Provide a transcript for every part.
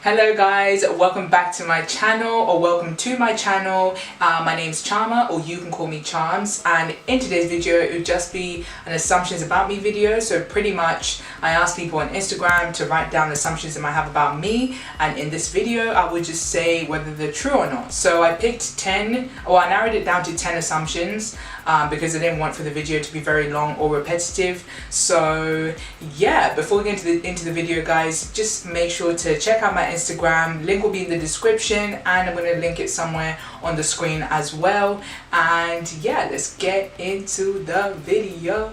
Hello guys, welcome back to my channel, or welcome to my channel. My name's Charma, or you can call me Charms, and in today's video it will just be an assumptions about me video. So pretty much I ask people on Instagram to write down assumptions they might have about me, and in this video I would just say whether they're true or not. So I picked 10, or I narrowed it down to 10 assumptions because I didn't want for the video to be very long or repetitive. So yeah, before we get into the video guys, just make sure to check out my Instagram. Link will be in the description, and I'm going to link it somewhere on the screen as well. And yeah, let's get into the video.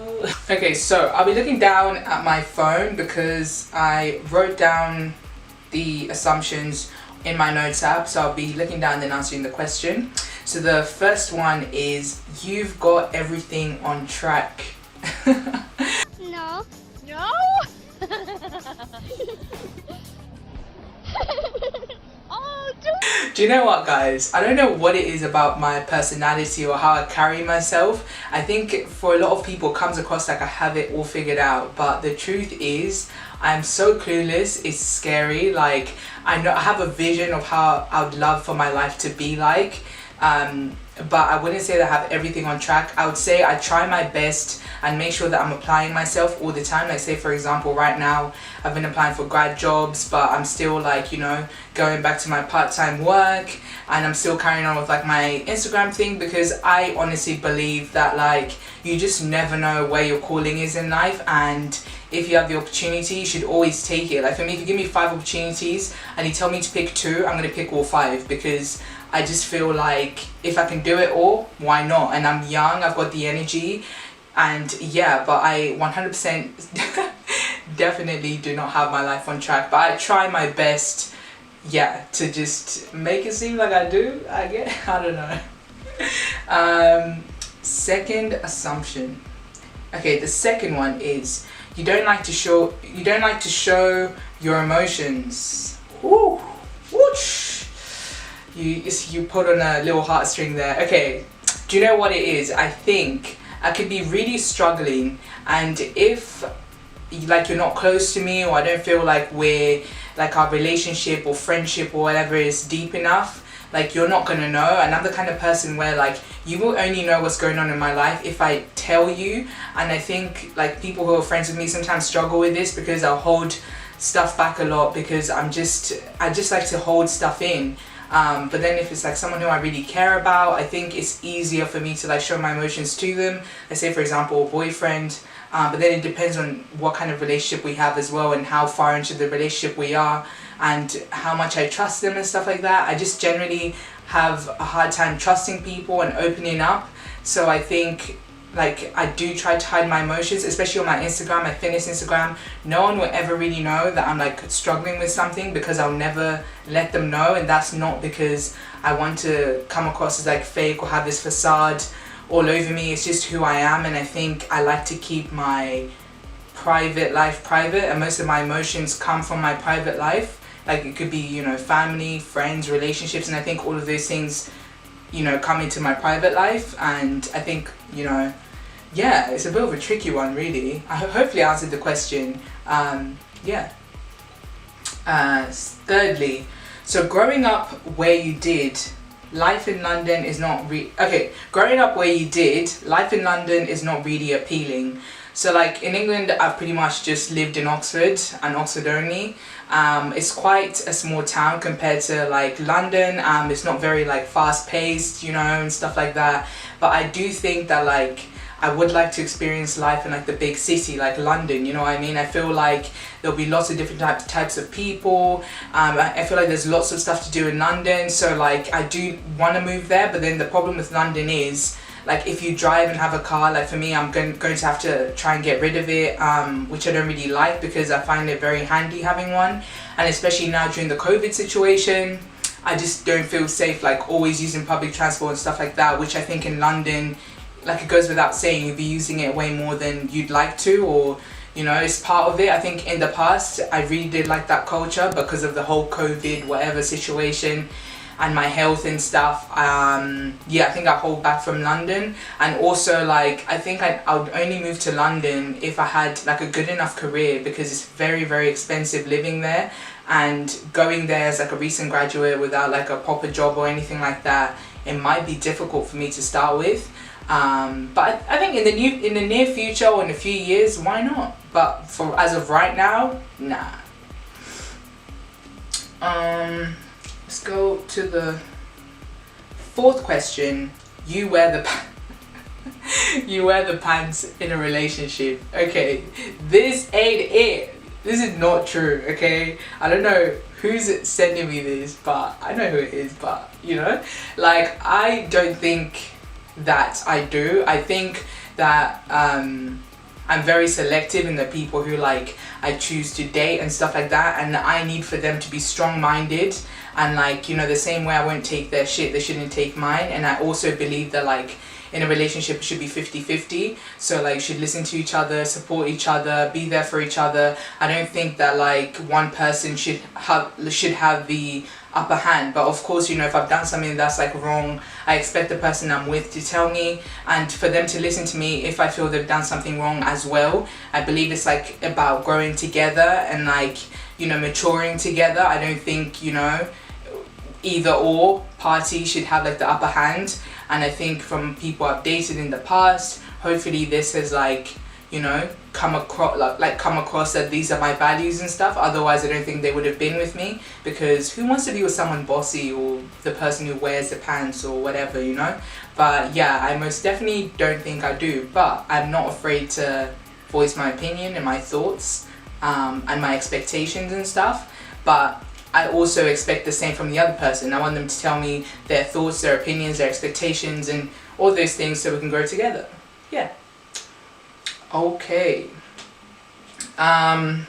Okay, so I'll be looking down at my phone because I wrote down the assumptions in my notes app, so I'll be looking down and then answering the question. So the first one is, you've got everything on track. No. No? Oh, do you know what guys? I don't know what it is about my personality or how I carry myself. I think for a lot of people it comes across like I have it all figured out, but the truth is I'm so clueless. It's scary. Like I know I have a vision of how I would love for my life to be like, but I wouldn't say that I have everything on track. I would say I try my best and make sure that I'm applying myself all the time. Like say for example right now I've been applying for grad jobs, but I'm still like, you know, going back to my part-time work, and I'm still carrying on with like my Instagram thing, because I honestly believe that like you just never know where your calling is in life, and if you have the opportunity you should always take it. Like for me, if you give me 5 opportunities and you tell me to pick 2, I'm gonna pick all 5, because I just feel like if I can do it all, why not? And I'm young, I've got the energy, and yeah, but I 100% definitely do not have my life on track, but I try my best, yeah, to just make it seem like I do, I don't know. Second assumption. Okay, the second one is, you don't like to show your emotions. Woo, whoosh. You put on a little heartstring there. Okay, do you know what it is? I think I could be really struggling, and if like you're not close to me, or I don't feel like our relationship or friendship or whatever is deep enough, like you're not gonna know. And I'm the kind of person where like you will only know what's going on in my life if I tell you. And I think like people who are friends with me sometimes struggle with this, because I'll hold stuff back a lot, because I just like to hold stuff in. But then if it's like someone who I really care about, I think it's easier for me to like show my emotions to them. Let's say for example a boyfriend, but then it depends on what kind of relationship we have as well, and how far into the relationship we are, and how much I trust them and stuff like that. I just generally have a hard time trusting people and opening up. So I think like I do try to hide my emotions, especially on my Instagram, my fitness Instagram. No one will ever really know that I'm like struggling with something, because I'll never let them know. And that's not because I want to come across as like fake or have this facade all over me. It's just who I am, and I think I like to keep my private life private, and most of my emotions come from my private life. Like it could be, you know, family, friends, relationships, and I think all of those things, you know, come into my private life. And I think, you know, yeah, it's a bit of a tricky one really. I hopefully answered the question. Yeah. Thirdly, so growing up where you did, life in London is not growing up where you did, life in London is not really appealing. So like in England, I've pretty much just lived in Oxford, and Oxford only. It's quite a small town compared to like London. It's not very like fast paced, you know, and stuff like that. But I do think that like I would like to experience life in like the big city like London, you know what I mean? I feel like there'll be lots of different types of people. I feel like there's lots of stuff to do in London, so like I do want to move there. But then the problem with London is like if you drive and have a car, like for me I'm going to have to try and get rid of it, which I don't really like, because I find it very handy having one. And especially now during the COVID situation, I just don't feel safe like always using public transport and stuff like that, which I think in London, like it goes without saying, you'll be using it way more than you'd like to, or you know, it's part of it. I think in the past I really did like that culture because of the whole COVID whatever situation and my health and stuff. Yeah, I think I hold back from London. And also like I think I would only move to London if I had like a good enough career, because it's very expensive living there. and going there as like a recent graduate without like a proper job or anything like that, it might be difficult for me to start with. But I think in the near future or in a few years, why not? But for as of right now, nah. Let's go to the fourth question. You wear the you wear the pants in a relationship. Okay, this ain't it. This is not true. Okay, I don't know who's sending me this, but I know who it is. But you know, like, I don't think that I do. I think that I'm very selective in the people who like I choose to date and stuff like that, and I need for them to be strong-minded, and like, you know, the same way I won't take their shit, they shouldn't take mine. And I also believe that like in a relationship it should be 50-50, so like, should listen to each other, support each other, be there for each other. I don't think that like one person should have the upper hand. But of course, you know, if I've done something that's like wrong, I expect the person I'm with to tell me, and for them to listen to me if I feel they've done something wrong as well. I believe it's like about growing together and like, you know, maturing together. I don't think, you know, either or party should have like the upper hand. And I think from people I've dated in the past, hopefully this has like, you know, come across that these are my values and stuff. Otherwise I don't think they would have been with me, because who wants to be with someone bossy or the person who wears the pants or whatever, you know. But yeah, I most definitely don't think I do, but I'm not afraid to voice my opinion and my thoughts, and my expectations and stuff. But I also expect the same from the other person. I want them to tell me their thoughts, their opinions, their expectations, and all those things, so we can grow together. Yeah. Okay. That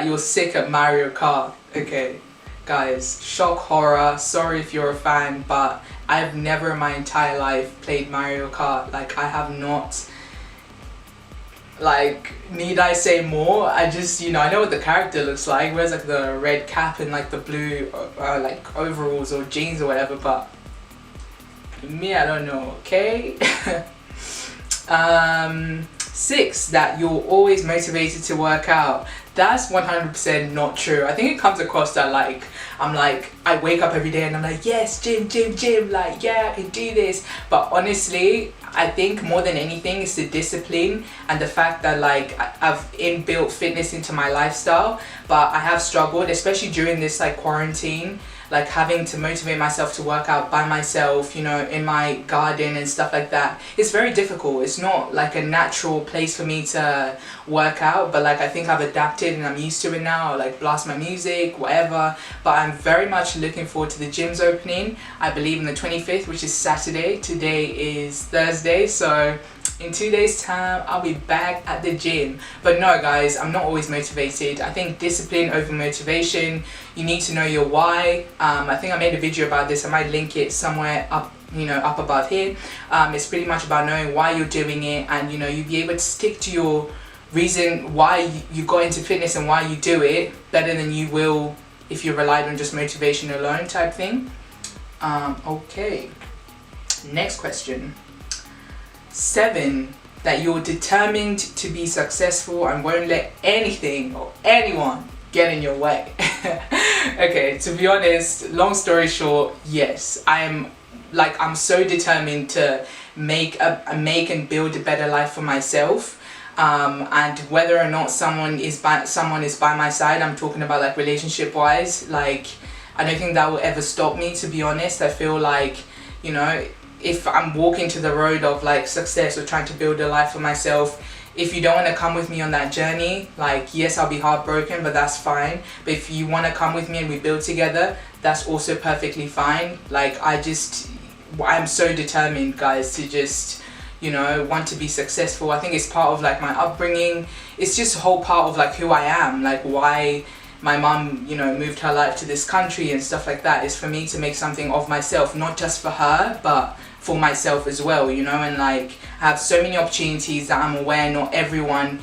you're sick at Mario Kart. Okay, guys, shock horror. Sorry if you're a fan, but I've never in my entire life played Mario Kart. Like, I have not. Like, need I say more? I just, you know, I know what the character looks like. Wears like the red cap and like the blue like overalls or jeans or whatever, but me, I don't know. Okay. 6, that you're always motivated to work out. That's 100% not true. I think it comes across that like, I wake up every day and I'm like, yes, gym, like, yeah, I can do this. But honestly, I think more than anything it's the discipline and the fact that like I've inbuilt fitness into my lifestyle. But I have struggled, especially during this like quarantine, like having to motivate myself to work out by myself, you know, in my garden and stuff like that. It's very difficult. It's not like a natural place for me to work out, but like I think I've adapted and I'm used to it now. I like blast my music, whatever. But I'm very much looking forward to the gym's opening. I believe on the 25th, which is Saturday. Today is Thursday, so in 2 days time I'll be back at the gym. But no guys, I'm not always motivated. I think discipline over motivation. You need to know your why. I think I made a video about this. I might link it somewhere up, you know, up above here. It's pretty much about knowing why you're doing it, and you know, you'll be able to stick to your reason why you got into fitness and why you do it better than you will if you relied on just motivation alone type thing. Okay, next question. 7, that you're determined to be successful and won't let anything or anyone get in your way. Okay, to be honest, long story short, yes, I'm so determined to make and build a better life for myself. And whether or not someone is by my side, I'm talking about like relationship wise, like I don't think that will ever stop me, to be honest. I feel like, you know, if I'm walking to the road of like success or trying to build a life for myself, if you don't want to come with me on that journey, like, yes, I'll be heartbroken, but that's fine. But if you want to come with me and we build together, that's also perfectly fine. Like, I'm so determined, guys, to just, you know, want to be successful. I think it's part of like my upbringing. It's just a whole part of like who I am, like why my mum, you know, moved her life to this country and stuff like that, is for me to make something of myself, not just for her, but for myself as well, you know. And like, I have so many opportunities that I'm aware not everyone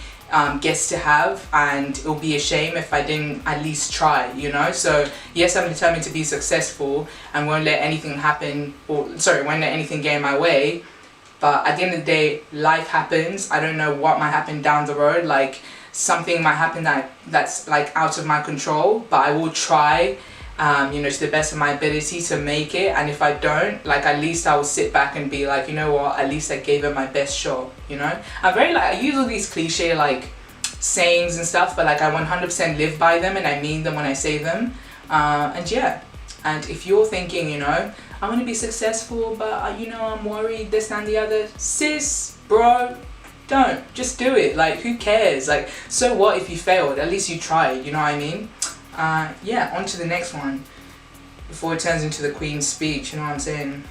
gets to have, and it'll be a shame if I didn't at least try, you know. So yes, I'm determined to be successful and won't let anything won't let anything get in my way. But at the end of the day, life happens. I don't know what might happen down the road. Like, something might happen that's like out of my control, but I will try, you know, to the best of my ability to make it. And if I don't, like, at least I will sit back and be like, you know what, at least I gave it my best shot, you know. I'm very like, I use all these cliche like sayings and stuff, but like I 100% live by them and I mean them when I say them. And yeah, and if you're thinking, you know, I want to be successful, but you know, I'm worried this and the other, sis, bro, don't. Just do it. Like, who cares? Like, so what if you failed? At least you tried, you know what I mean? Yeah, on to the next one before it turns into the Queen's speech, you know what I'm saying?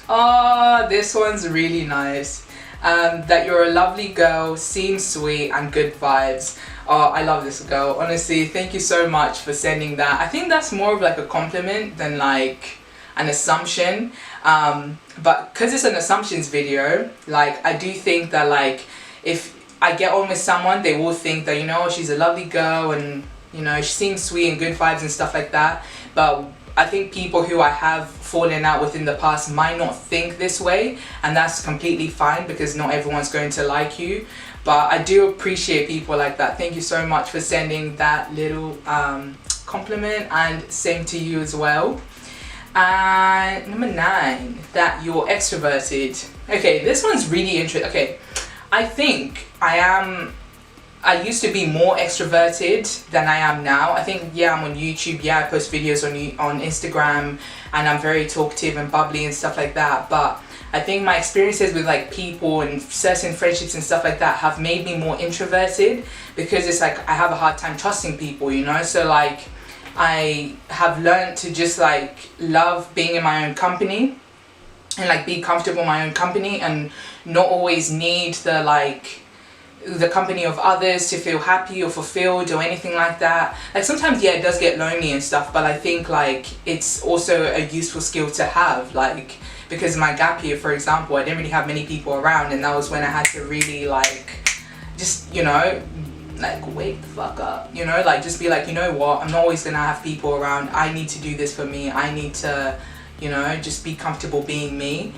Oh, this one's really nice. That you're a lovely girl, seems sweet and good vibes. Oh, I love this girl. Honestly, thank you so much for sending that. I think that's more of like a compliment than like an assumption. But because it's an assumptions video, like I do think that like if I get on with someone, they will think that, you know, she's a lovely girl and, you know, she seems sweet and good vibes and stuff like that. But I think people who I have fallen out with in the past might not think this way, and that's completely fine because not everyone's going to like you. But I do appreciate people like that. Thank you so much for sending that little compliment, and same to you as well. And number 9, that you're extroverted. Okay, this one's really interesting. Okay, I think I used to be more extroverted than I am now. I think, yeah, I'm on YouTube, yeah, I post videos on Instagram, and I'm very talkative and bubbly and stuff like that. But I think my experiences with like people and certain friendships and stuff like that have made me more introverted, because it's like I have a hard time trusting people, you know. So like I have learned to just like love being in my own company and like be comfortable in my own company and not always need the company of others to feel happy or fulfilled or anything like that. Like sometimes, yeah, it does get lonely and stuff, but I think like it's also a useful skill to have, like, because my gap year, for example, I didn't really have many people around, and that was when I had to really like just, you know, like wake the fuck up, you know, like just be like, you know what, I'm not always gonna have people around, I need to do this for me, I need to, you know, just be comfortable being me.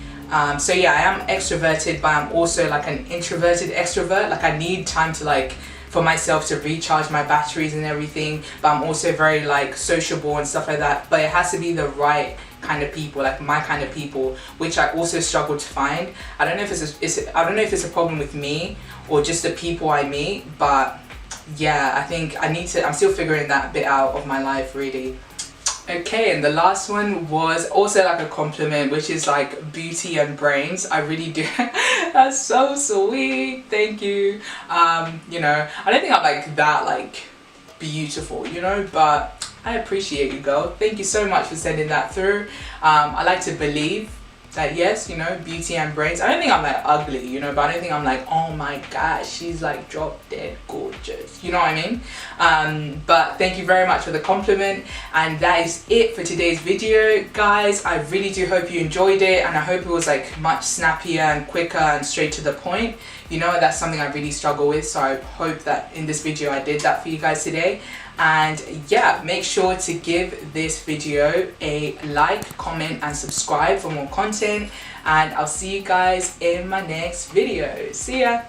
So yeah, I am extroverted, but I'm also like an introverted extrovert. Like I need time to like for myself to recharge my batteries and everything, but I'm also very like sociable and stuff like that. But it has to be the right kind of people, like my kind of people, which I also struggle to find. I don't know if it's a problem with me or just the people I meet, but yeah, I think I'm still figuring that bit out of my life, really. Okay, and the last one was also like a compliment, which is like beauty and brains. I really do. That's so sweet. Thank you. You know, I don't think I'm like that like beautiful, you know, but I appreciate you, girl. Thank you so much for sending that through. I like to believe that, yes, you know, beauty and brains. I don't think I'm like ugly, you know, but I don't think I'm like, oh my gosh, she's like drop dead gorgeous, you know what I mean? But thank you very much for the compliment, and that is it for today's video, guys. I really do hope you enjoyed it, and I hope it was like much snappier and quicker and straight to the point. You know, that's something I really struggle with, so I hope that in this video I did that for you guys today. And yeah, make sure to give this video a like, comment and subscribe for more content, and I'll see you guys in my next video. See ya!